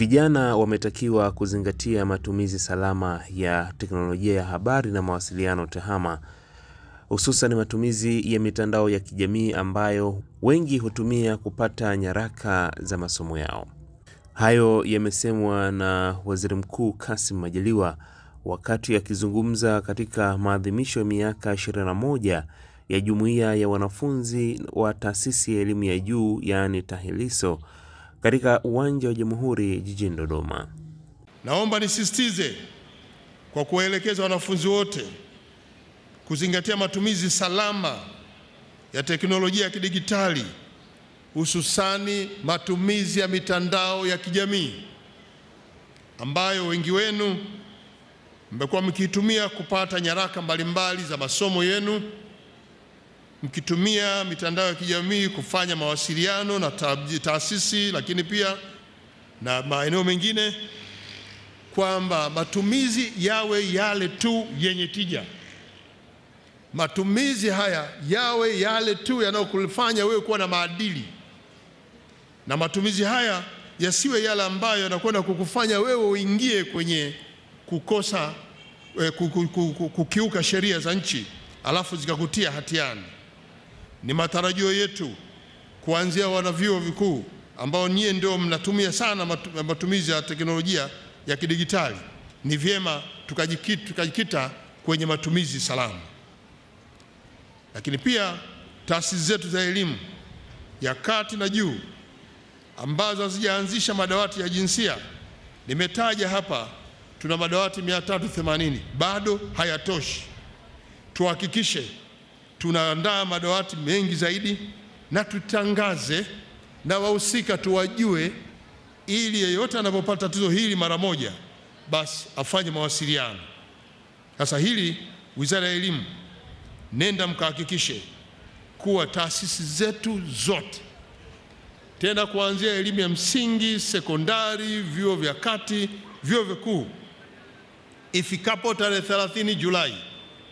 Vijana wametakiwa kuzingatia matumizi salama ya teknolojia ya habari na mawasiliano TEHAMA, hususan matumizi ya mitandao ya kijamii ambayo wengi hutumia kupata nyaraka za masomo yao. Hayo yamesemwa na Waziri Mkuu Kassim Majaliwa wakati akizungumza katika maadhimisho ya miaka 21 ya Jumuiya ya Wanafunzi wa Taasisi ya Elimu ya Juu yaani TAHLISO katika uwanja wa Jamhuri jijini Dodoma. Naomba nisisitize kwa kuwaelekeza wanafunzi wote kuzingatia matumizi salama ya teknolojia ya kidigitali, hususani matumizi ya mitandao ya kijamii ambayo wengi wenu mmekuwa mkitumia kupata nyaraka mbalimbali za masomo yenu, mkitumia mitandao ya kijamii kufanya mawasiliano na taasisi, lakini pia na maeneo mengine, kwamba matumizi yawe yale tu yenye tija. Matumizi haya yawe yale tu yanayokufanya wewe kuwa na maadili, na matumizi haya yasiwe yale ambayo yanakwenda kukufanya wewe uingie kwenye kukosa kukiuka sheria za nchi alafu zikakutia hatiani. Ni matarajio yetu kuanzia wanavyuo vikuu ambao nyie ndio mnatumia sana matumizi ya teknolojia ya kidigitali, ni vyema tukajikita kwenye matumizi salama. Lakini pia taasisi zetu za elimu ya kati na juu ambazo hazijaanzisha madawati ya jinsia, nimetaja hapa tuna madawati 380, bado hayatoshi. Tuhakikishe tunaandaa madawati mengi zaidi na tutangaze na wahusika tuwajue, ili yeyote anapopata tatizo hili mara moja basi afanye mawasiliano. Sasa hili Wizara ya Elimu, nenda mkahakikishe kuwa taasisi zetu zote, tena kuanzia elimu ya msingi, sekondari, vyuo vya kati, vyuo vikuu, ifikapo tarehe 30 Julai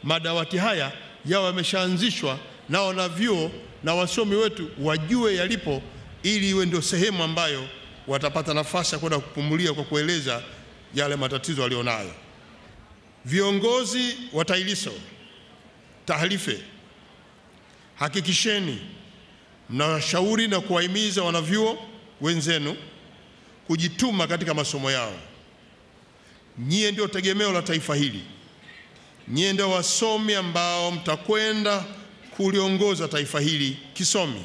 madawati haya yao yameshaanzishwa na wanavyuo na wasomi wetu wajue yalipo, ili iwe ndio sehemu ambayo watapata nafasi ya kwenda kupumulia kwa kueleza yale matatizo walionayo. Viongozi wa TAHLISO, TAHLIFE, hakikisheni mnawashauri na kuwahimiza wanavyuo wenzenu kujituma katika masomo yao. Nyie ndio tegemeo la taifa hili. Nyie ndio wasomi ambao mtakwenda kuliongoza taifa hili kisomi.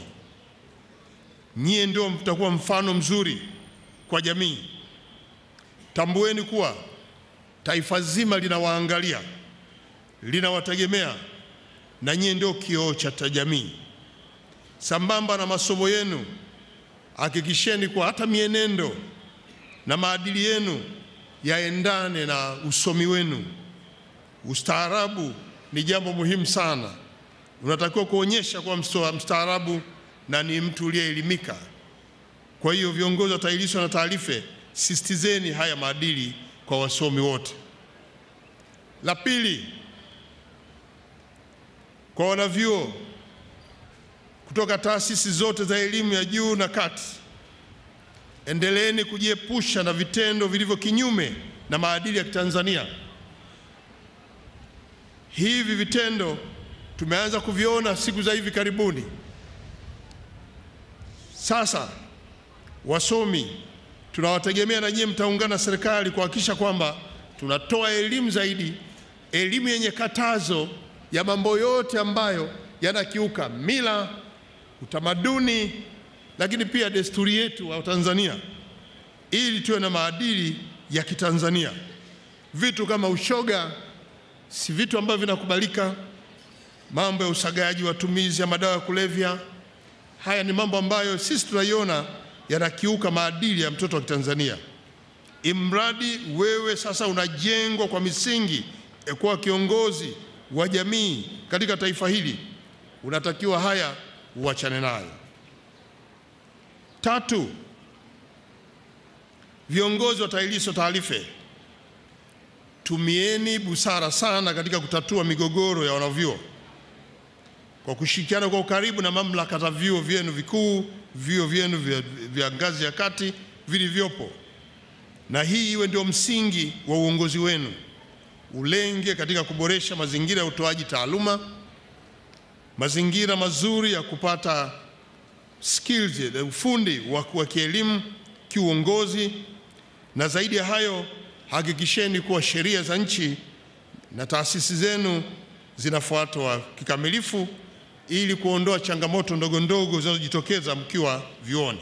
Nyie ndio mtakuwa mfano mzuri kwa jamii. Tambueni kuwa taifa zima linawaangalia, linawategemea, na nyie ndio kioo cha jamii. Sambamba na masomo yenu, hakikisheni kwa hata mienendo na maadili yenu yaendane na usomi wenu. Ustaarabu ni jambo muhimu sana. Unatakiwa kuonyesha kwa mstaarabu na ni mtu uliyeelimika. Kwa hiyo viongozi wa TAHLISO na TAHLIFE, sisitizeni haya maadili kwa wasomi wote. La pili, kwa wanavyuo kutoka taasisi zote za elimu ya juu na kati, endeleeni kujiepusha na vitendo vilivyo kinyume na maadili ya Kitanzania. Hivi vitendo tumeanza kuviona siku za hivi karibuni. Sasa wasomi tunawategemea na nyie mtaungana na serikali kuhakikisha kwamba tunatoa elimu zaidi, elimu yenye katazo ya mambo yote ambayo yanakiuka mila, utamaduni, lakini pia desturi yetu wa Tanzania, ili tuwe na maadili ya Kitanzania. Vitu kama ushoga si vitu ambavyo vinakubalika. Mambo ya usagaji, watumizi ya madawa ya kulevya, haya ni mambo ambayo sisi tunaiona yanakiuka maadili ya mtoto wa Tanzania. Imradi wewe sasa unajengwa kwa misingi ya kuwa kiongozi wa jamii katika taifa hili, unatakiwa haya uachane nayo. Tatu, viongozi wa TAHLISO, TAHLIFE, tumieni busara sana katika kutatua migogoro ya wanavyuo kwa kushirikiana kwa ukaribu na mamlaka za vyuo vyenu vikuu, vyuo vyenu vya ngazi ya kati vilivyopo. na hii iwe ndio msingi wa uongozi wenu. Ulenge katika kuboresha mazingira ya utoaji taaluma, mazingira mazuri ya kupata skills, ufundi wa kielimu, kiuongozi, na zaidi ya hayo hakikisheni kuwa sheria za nchi na taasisi zenu zinafuatwa kikamilifu ili kuondoa changamoto ndogo ndogo zinazojitokeza mkiwa vyuoni.